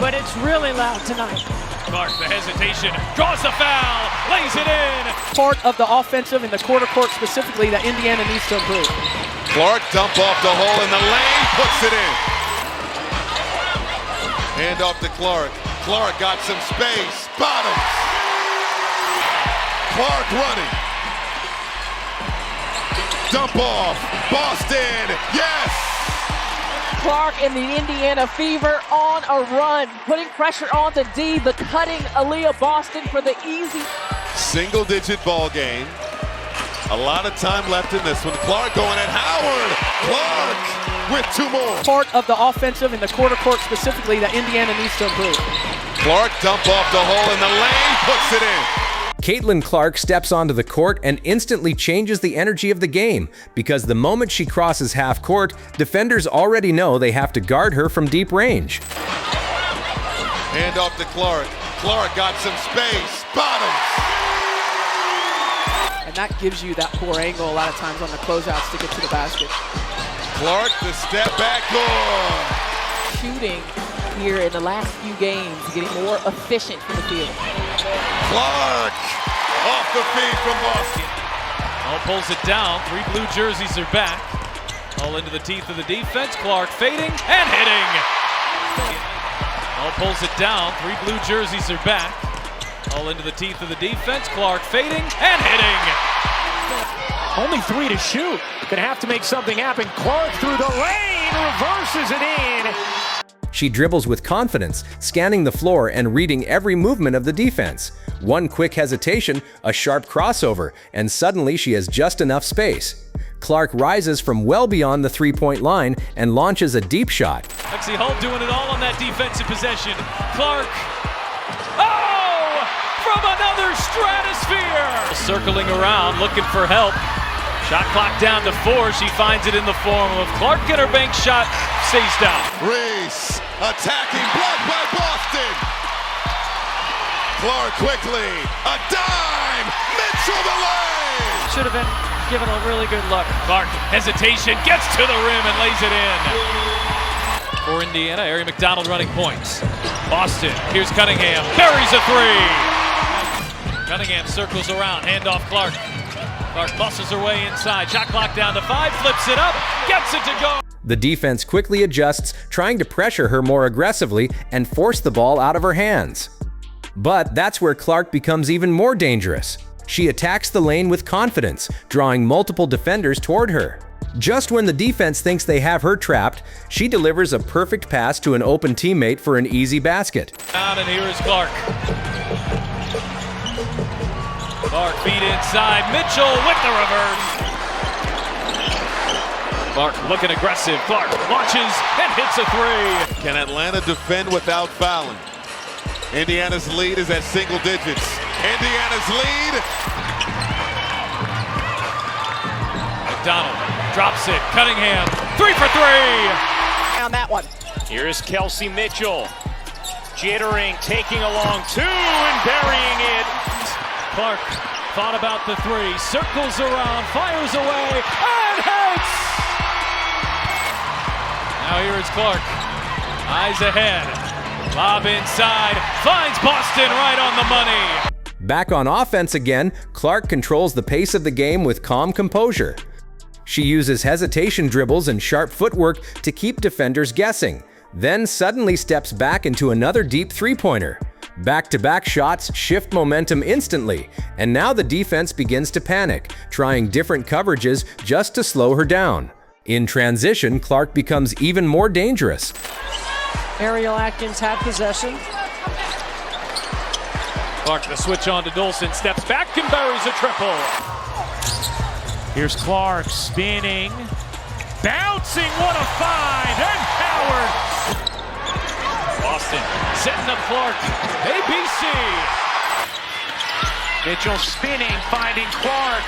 but it's really loud tonight. Clark, the hesitation, draws the foul, lays it in. Part of the offensive in the quarter court specifically that Indiana needs to improve. Clark dump off the hole in the lane, puts it in. Hand off to Clark. Clark got some space, bottoms. Clark running. Dump off, Boston, yes! Clark and the Indiana Fever on a run, putting pressure onto D, but cutting Aaliyah Boston for the easy. Single-digit ball game. A lot of time left in this one. Clark going at Howard. Clark with two more. Part of the offensive in the quarter court specifically that Indiana needs to improve. Clark dump off the hole in the lane, puts it in. Caitlin Clark steps onto the court and instantly changes the energy of the game because the moment she crosses half court, defenders already know they have to guard her from deep range. Hand off to Clark. Clark got some space, bottoms. And that gives you that poor angle a lot of times on the closeouts to get to the basket. Clark, the step back, good. Shooting here in the last few games, getting more efficient from the field. Clark off the feed from Boston. All pulls it down. Three blue jerseys are back. All into the teeth of the defense. Clark fading and hitting. All pulls it down. Three blue jerseys are back. All into the teeth of the defense. Clark fading and hitting. Only 3 to shoot. Gonna have to make something happen. Clark through the lane, reverses it in. She dribbles with confidence, scanning the floor and reading every movement of the defense. One quick hesitation, a sharp crossover, and suddenly she has just enough space. Clark rises from well beyond the three-point line and launches a deep shot. Lexi Hull doing it all on that defensive possession. Clark, oh, from another stratosphere. Circling around, looking for help. Shot clock down to 4. She finds it in the form of Clark, and her bank shot stays down. Reese attacking, blocked by Boston. Clark quickly, a dime, Mitchell the lane. Should have been given a really good look. Clark, hesitation, gets to the rim and lays it in. For Indiana, Ari McDonald running points. Boston, here's Cunningham, buries a 3. Cunningham circles around, handoff Clark. Clark muscles her way inside, shot clock down to 5, flips it up, gets it to go. The defense quickly adjusts, trying to pressure her more aggressively and force the ball out of her hands. But that's where Clark becomes even more dangerous. She attacks the lane with confidence, drawing multiple defenders toward her. Just when the defense thinks they have her trapped, she delivers a perfect pass to an open teammate for an easy basket. Down, and here is Clark. Clark feet inside, Mitchell with the reverse. Clark looking aggressive, Clark launches and hits a 3. Can Atlanta defend without fouling? Indiana's lead is at single digits. Indiana's lead. McDonald drops it, Cunningham, 3 for 3. On that one. Here's Kelsey Mitchell. Jittering, taking a long 2 and burying it. Clark thought about the 3, circles around, fires away, and hits! Now here is Clark, eyes ahead, lob inside, finds Boston right on the money. Back on offense again, Clark controls the pace of the game with calm composure. She uses hesitation dribbles and sharp footwork to keep defenders guessing, then suddenly steps back into another deep three-pointer. Back-to-back shots shift momentum instantly, and now the defense begins to panic, trying different coverages just to slow her down. In transition, Clark becomes even more dangerous. Ariel Atkins had possession. Clark, the switch on to Dolson, steps back and buries a triple. Here's Clark spinning, bouncing, what a find, and Howard. Boston setting up Clark, ABC. Mitchell spinning, finding Clark,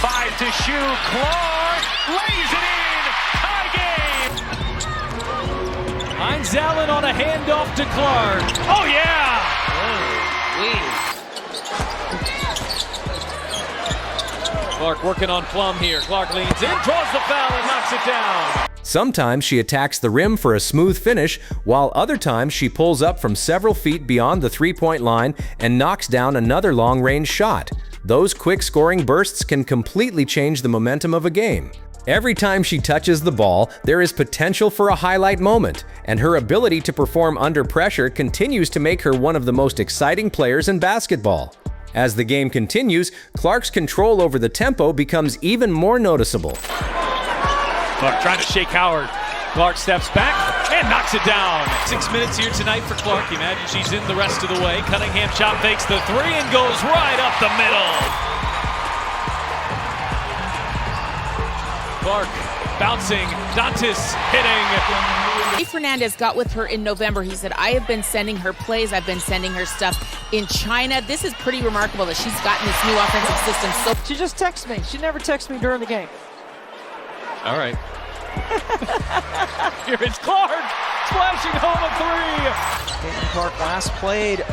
5 to shoot, Clark lays it in, tie game. Hines Allen on a handoff to Clark. Oh yeah! Clark working on Plum here. Clark leans in, draws the foul and knocks it down. Sometimes she attacks the rim for a smooth finish, while other times she pulls up from several feet beyond the three-point line and knocks down another long-range shot. Those quick scoring bursts can completely change the momentum of a game. Every time she touches the ball, there is potential for a highlight moment, and her ability to perform under pressure continues to make her one of the most exciting players in basketball. As the game continues, Clark's control over the tempo becomes even more noticeable. Clark trying to shake Howard. Clark steps back and knocks it down. 6 minutes here tonight for Clark. Imagine she's in the rest of the way. Cunningham shot fakes the three and goes right up the middle. Clark bouncing, Dantis hitting. Fernandez got with her in November. He said, I have been sending her plays, I've been sending her stuff in China. This is pretty remarkable that she's gotten this new offensive system. So She just texts me. She never texts me during the game. All right. Here it's Clark, splashing home a three. Caitlin Clark last played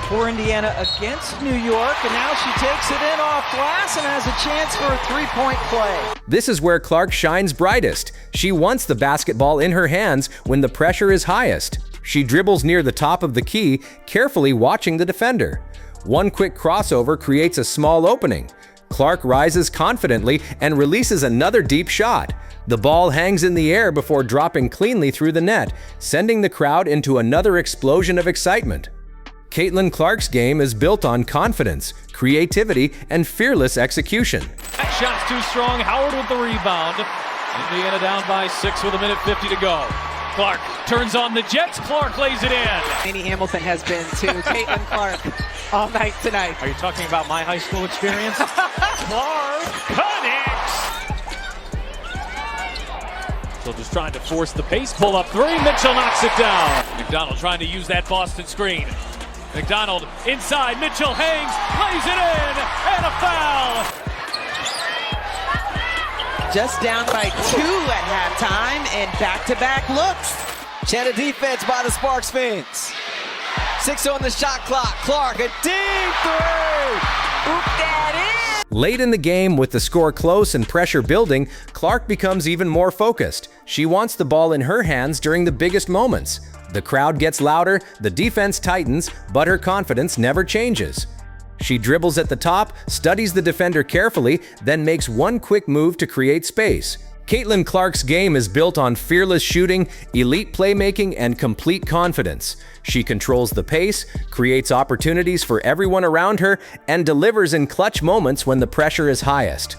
for Indiana against New York, and now she takes it in off glass and has a chance for a three-point play. This is where Clark shines brightest. She wants the basketball in her hands when the pressure is highest. She dribbles near the top of the key, carefully watching the defender. One quick crossover creates a small opening. Clark rises confidently and releases another deep shot. The ball hangs in the air before dropping cleanly through the net, sending the crowd into another explosion of excitement. Caitlin Clark's game is built on confidence, creativity, and fearless execution. That shot's too strong. Howard with the rebound. Indiana down by 6 with 1:50 to go. Clark turns on the Jets. Clark lays it in. Amy Hamilton has been to Caitlin Clark all night tonight. Are you talking about my high school experience? Clark connects. So just trying to force the pace. Pull up three. Mitchell knocks it down. McDonald trying to use that Boston screen. McDonald inside. Mitchell hangs. Lays it in. And a foul. Just down by 2 at halftime and back-to-back looks. Cheddar defense by the Sparks fans. 6 on the shot clock. Clark, a deep three. Oop that in. Late in the game, with the score close and pressure building, Clark becomes even more focused. She wants the ball in her hands during the biggest moments. The crowd gets louder, the defense tightens, but her confidence never changes. She dribbles at the top, studies the defender carefully, then makes one quick move to create space. Caitlin Clark's game is built on fearless shooting, elite playmaking, and complete confidence. She controls the pace, creates opportunities for everyone around her, and delivers in clutch moments when the pressure is highest.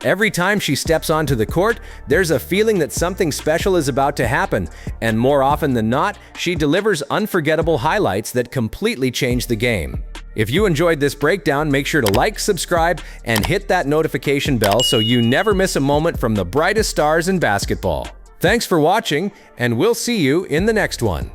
Every time she steps onto the court, there's a feeling that something special is about to happen, and more often than not, she delivers unforgettable highlights that completely change the game. If you enjoyed this breakdown, make sure to like, subscribe, and hit that notification bell so you never miss a moment from the brightest stars in basketball. Thanks for watching, and we'll see you in the next one.